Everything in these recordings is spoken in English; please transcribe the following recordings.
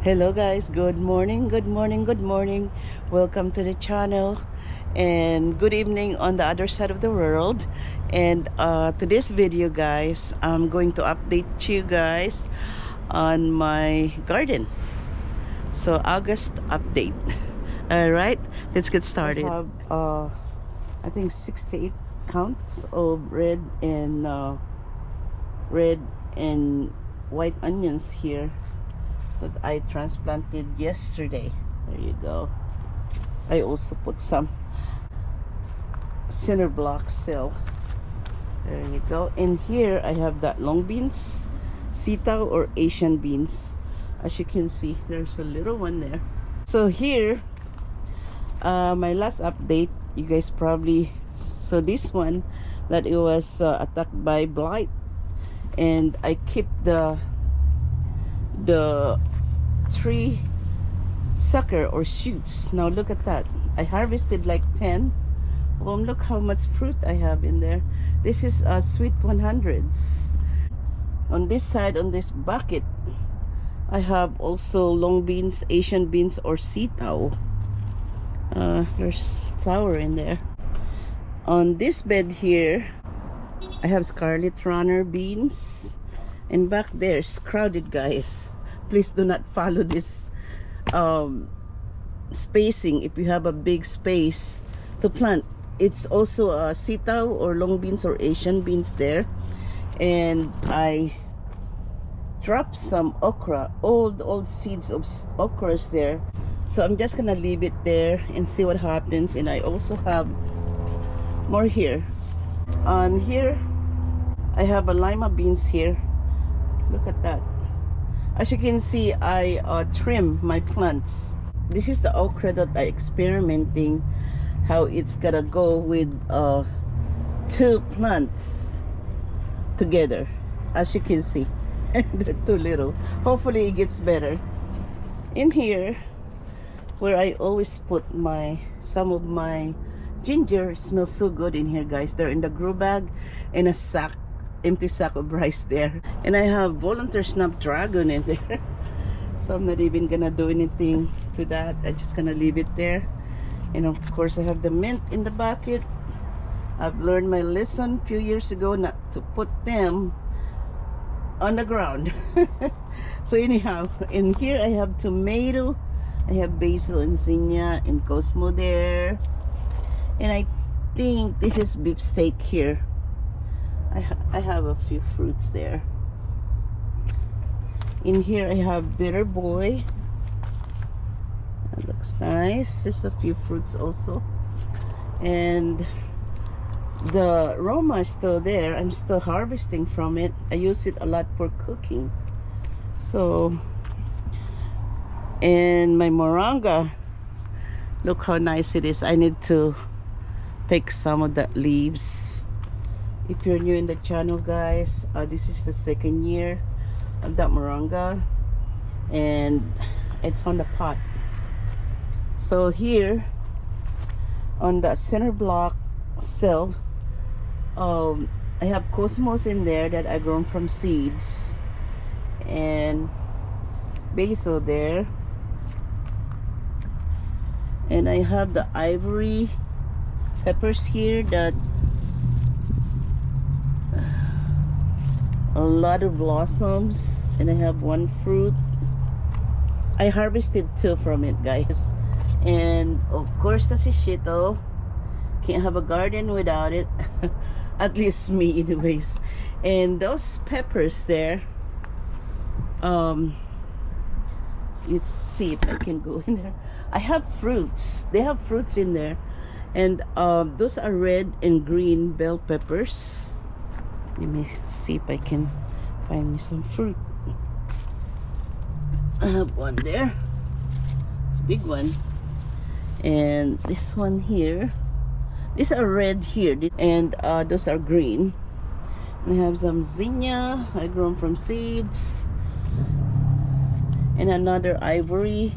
Hello guys, good morning, good morning, good morning. Welcome to the channel and good evening on the other side of the world. And to this video guys, I'm going to update you guys on my garden. So August update. All right, let's get started. I have I think 68 counts of red and white onions here that I transplanted yesterday. There you go. I also put some cinder block still. There you go. In here I have that long beans, sitaw or Asian beans. As you can see, there's a little one there. So here, my last update, you guys probably saw this one, that it was attacked by blight, and I keep the tree sucker or shoots. Now look at that. I harvested like 10. Look how much fruit I have in there. This is sweet 100s. On this side, on this bucket, I have also long beans, Asian beans or sitaw. There's flower in there. On this bed here, I have scarlet runner beans, and back there's crowded, guys. Please do not follow this spacing if you have a big space to plant. It's also a sitaw or long beans or Asian beans there. And I dropped some okra, old seeds of okras there. So I'm just gonna leave it there and see what happens. And I also have more here. On here, I have a lima beans here. Look at that. As you can see, I trim my plants. This is the okra that I experimenting how it's gonna go with two plants together. As you can see, they're too little. Hopefully it gets better. In here, where I always put some of my ginger, smells so good in here, guys. They're in the grow bag in a sack, empty sack of rice there. And I have volunteer snapdragon in there. So I'm not even gonna do anything to that. I'm just gonna leave it there. And of course I have the mint in the bucket. I've learned my lesson a few years ago not to put them on the ground. So anyhow, in here I have tomato, I have basil and zinnia and cosmo there. And I think this is beef steak here. I have a few fruits there. In here I have bitter boy. That looks nice. There's a few fruits also. And the Roma is still there. I'm still harvesting from it. I use it a lot for cooking. So, and my moringa, look how nice it is. I need to take some of the leaves. If you're new in the channel, guys, this is the second year of that moringa, and it's on the pot. So here on the center block cell, I have cosmos in there that I grown from seeds, and basil there, and I have the ivory peppers here that a lot of blossoms, and I have one fruit. I harvested 2 from it, guys. And of course the shishito, can't have a garden without it. At least me anyways. And those peppers there, let's see if I can go in there. I have fruits. They have fruits in there, and those are red and green bell peppers. Let me see if I can find me some fruit. I have one there. It's a big one. And this one here. These are red here. And those are green. And I have some zinnia. I grown from seeds. And another ivory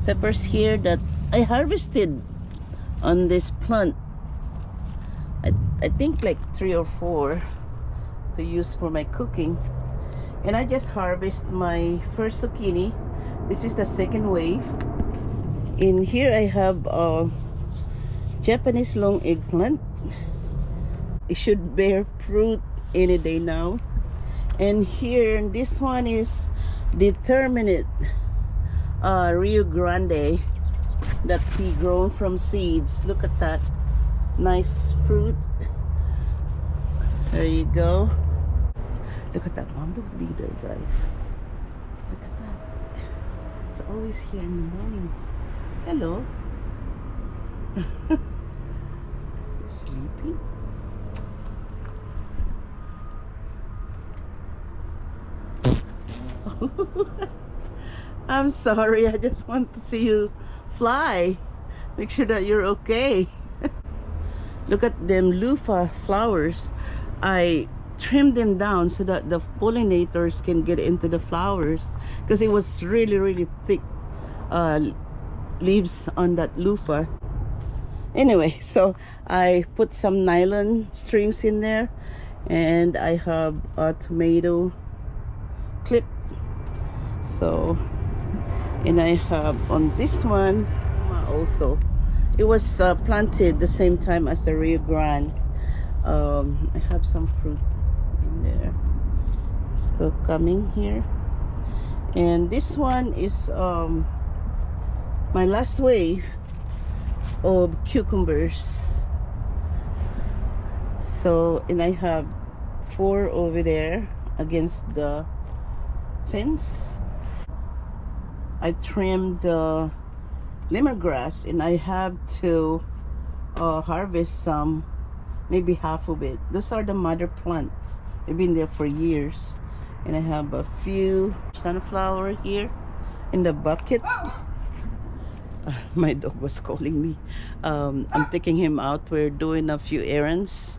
peppers here that I harvested on this plant. I think like 3 or 4. To use for my cooking. And I just harvest my first zucchini This is the second wave. In here I have Japanese long eggplant. It should bear fruit any day now. And here, this one is determinate Rio Grande that he grown from seeds. Look at that nice fruit. There you go. Look at that bumblebee there, guys. Look at that. It's always here in the morning. Hello. Sleeping? I'm sorry, I just want to see you fly. Make sure that you're okay. Look at them loofah flowers. I trimmed them down so that the pollinators can get into the flowers, because it was really thick leaves on that loofah. Anyway, so I put some nylon strings in there, and I have a tomato clip. So, and I have on this one also, it was planted the same time as the Rio Grande. I have some fruit in there still coming here, and this one is my last wave of cucumbers. So, and I have 4 over there against the fence. I trimmed the lemongrass, and I have to harvest some, maybe half of it. Those are the mother plants. They've been there for years. And I have a few sunflower here in the bucket. My dog was calling me. I'm taking him out. We're doing a few errands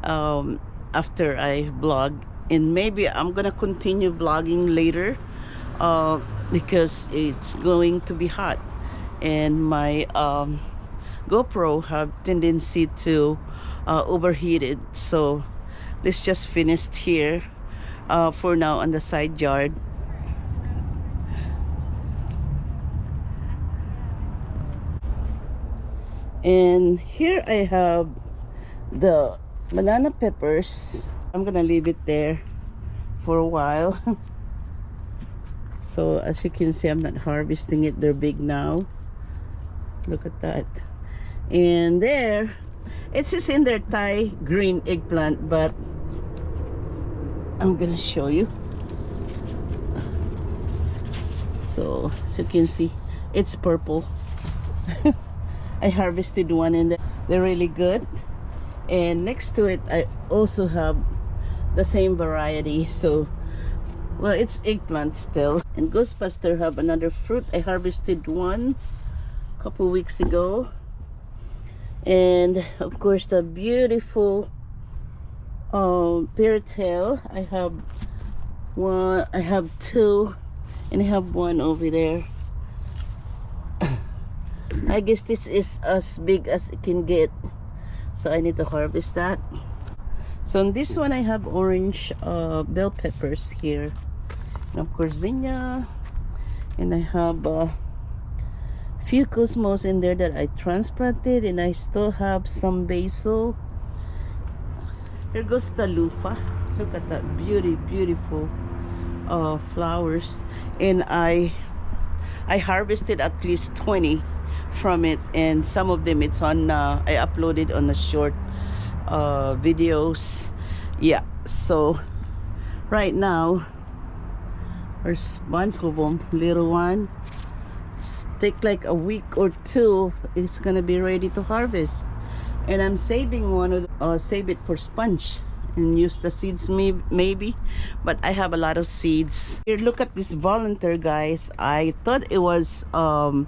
after I vlog, and maybe I'm gonna continue vlogging later because it's going to be hot, and my GoPro have tendency to overheated. So let's just finish here for now on the side yard. And here I have the banana peppers. I'm gonna leave it there for a while. So as you can see, I'm not harvesting it. They're big now. Look at that. And there, it's just in their Thai green eggplant, but I'm gonna show you. So as you can see, it's purple. I harvested one, and they're really good. And next to it, I also have the same variety. So, well, it's eggplant still. And Ghostbuster have another fruit. I harvested one a couple weeks ago. And of course, the beautiful pear tail. I have one, I have 2, and I have one over there. I guess this is as big as it can get, so I need to harvest that. So on this one, I have orange bell peppers here, and of course zinnia, and I have a few cosmos in there that I transplanted, and I still have some basil. Here goes the loofah. Look at that beautiful flowers, and I harvested at least 20 from it, and some of them it's on I uploaded on the short videos. Yeah, so right now there's a bunch of them. Little one, take like a week or 2, it's gonna be ready to harvest. And I'm saving one of save it for sponge and use the seeds maybe, but I have a lot of seeds here. Look at this volunteer, guys. I thought it was I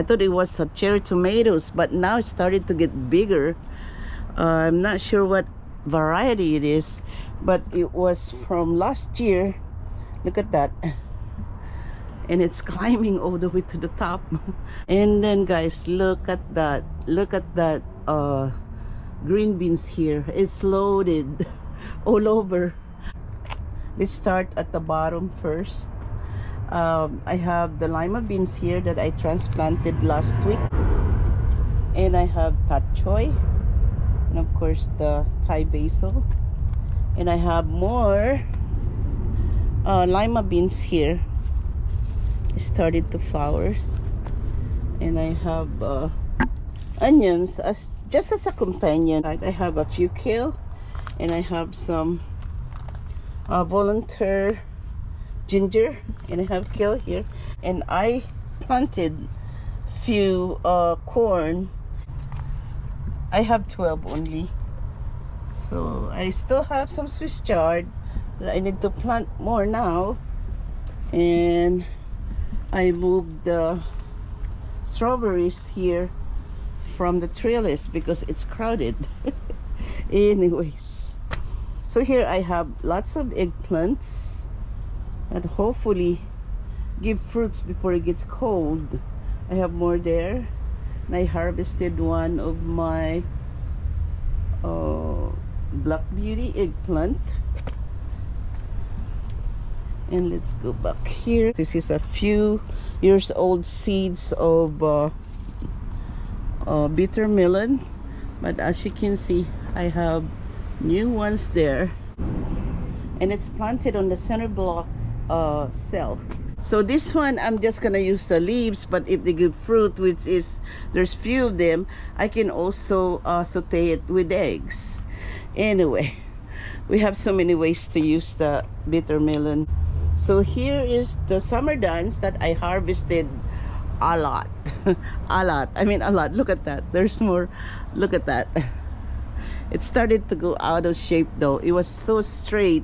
thought it was cherry tomatoes, but now it started to get bigger. I'm not sure what variety it is, but it was from last year. Look at that, and it's climbing all the way to the top. And then, guys, look at that green beans here. It's loaded all over. Let's start at the bottom first. I have the lima beans here that I transplanted last week, and I have pat choy, and of course the Thai basil, and I have more lima beans here. It started to flower, and I have onions as just as a companion. I have a few kale, and I have some volunteer ginger, and I have kale here, and I planted few corn. I have 12 only, so I still have some Swiss chard that I need to plant more now. And I moved the strawberries here from the trellis because it's crowded. Anyways, so here I have lots of eggplants that hopefully give fruits before it gets cold. I have more there, and I harvested one of my Black Beauty eggplant. And let's go back here. This is a few years old seeds of bitter melon, but as you can see, I have new ones there, and it's planted on the center block cell. So this one I'm just gonna use the leaves, but if they give fruit, which is there's few of them, I can also saute it with eggs. Anyway, we have so many ways to use the bitter melon. So here is the summer dance that I harvested a lot. A lot, I mean a lot. Look at that, there's more. Look at that. It started to go out of shape though. It was so straight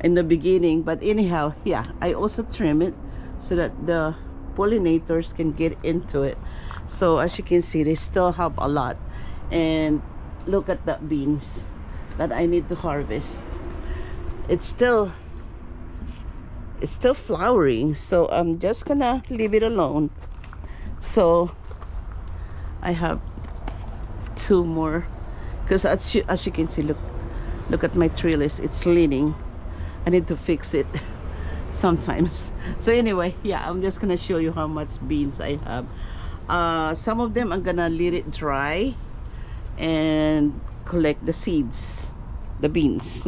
in the beginning, but anyhow, yeah, I also trim it so that the pollinators can get into it. So as you can see, they still have a lot. And look at the beans that I need to harvest. It's still flowering, so I'm just gonna leave it alone. So I have two more, because as you can see, look at my trellis, it's leaning. I need to fix it sometimes. So anyway, yeah, I'm just gonna show you how much beans I have. Some of them I'm gonna let it dry and collect the seeds, the beans.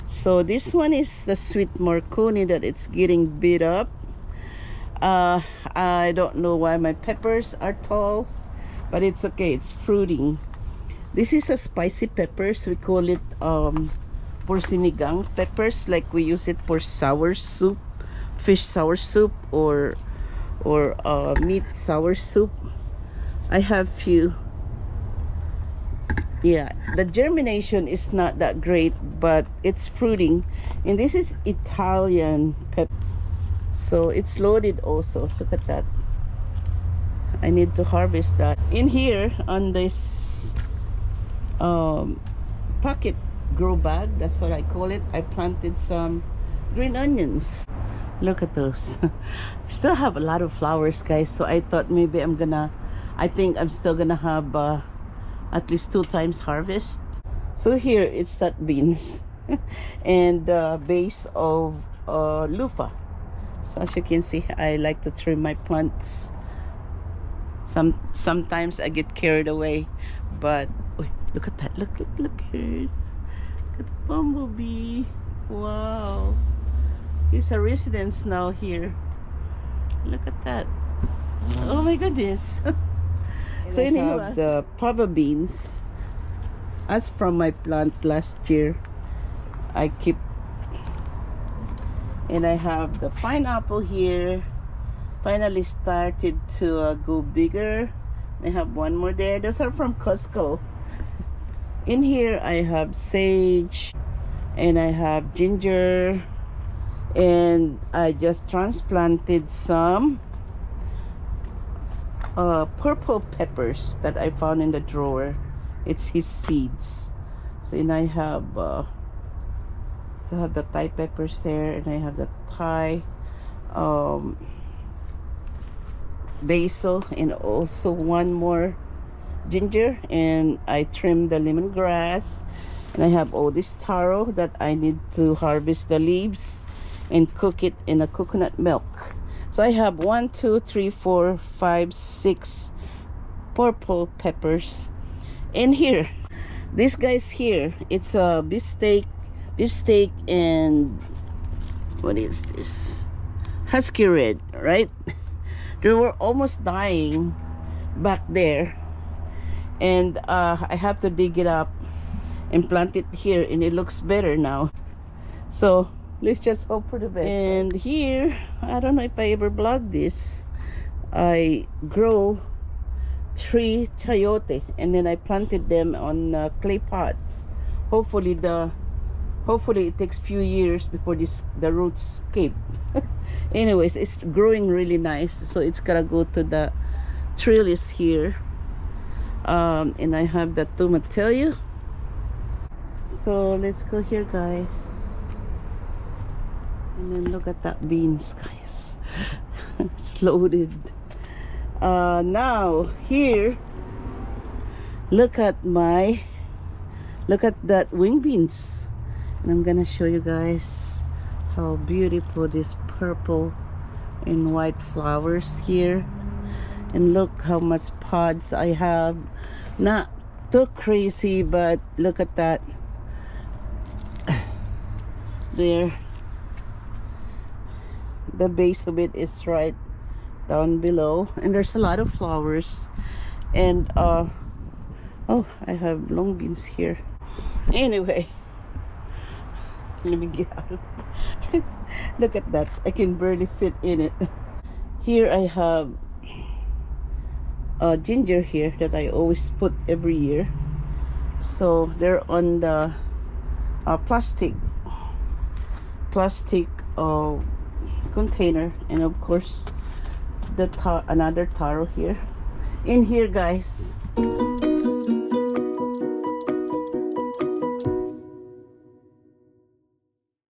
So this one is the sweet Marconi that it's getting beat up. I don't know why my peppers are tall, but it's okay, it's fruiting. This is a spicy peppers. We call it porcinigang peppers, like we use it for sour soup, fish sour soup, or meat sour soup. I have few. Yeah, the germination is not that great, but it's fruiting. And this is Italian pepper, so it's loaded also. Look at that. I need to harvest that. In here on this pocket grow bag, that's what I call it, I planted some green onions. Look at those. Still have a lot of flowers, guys, so I thought maybe I think I'm still gonna have at least 2 times harvest. So here it's that beans and the base of loofah. So as you can see, I like to trim my plants. Sometimes I get carried away, but look at that, look here, look at the bumblebee. Wow, he's a residence now here. Look at that. Oh my goodness. So anyhow, I have the pava beans as from my plant last year. I keep, and I have the pineapple here, finally started to go bigger. I have one more there. Those are from Costco. In here I have sage, and I have ginger, and I just transplanted some purple peppers that I found in the drawer. It's his seeds. So, and I have the Thai peppers there, and I have the Thai basil, and also one more ginger, and I trimmed the lemongrass, and I have all this taro that I need to harvest the leaves and cook it in a coconut milk. So I have 1, 2, 3, 4, 5, 6 purple peppers. And here, this guy's here. It's a beef steak, and what is this? Husky red, right? They were almost dying back there, and I have to dig it up and plant it here, and it looks better now. So let's just hope for the best. And here, I don't know if I ever vlogged this, I grow 3 chayote, and then I planted them on clay pots. Hopefully it takes few years before the roots escape. Anyways, it's growing really nice, so it's gonna go to the trellis here. And I have the tomatillo. So let's go here, guys. And then look at that beans, guys. It's loaded. Now here, look at that wing beans. And I'm gonna show you guys how beautiful this purple and white flowers here. And look how much pods I have. Not too crazy, but look at that. There, the base of it is right down below, and there's a lot of flowers. And oh, I have long beans here. Anyway, let me get out of it. Look at that, I can barely fit in it. Here I have ginger here that I always put every year. So they're on the plastic container, and of course the another taro here. In here, guys,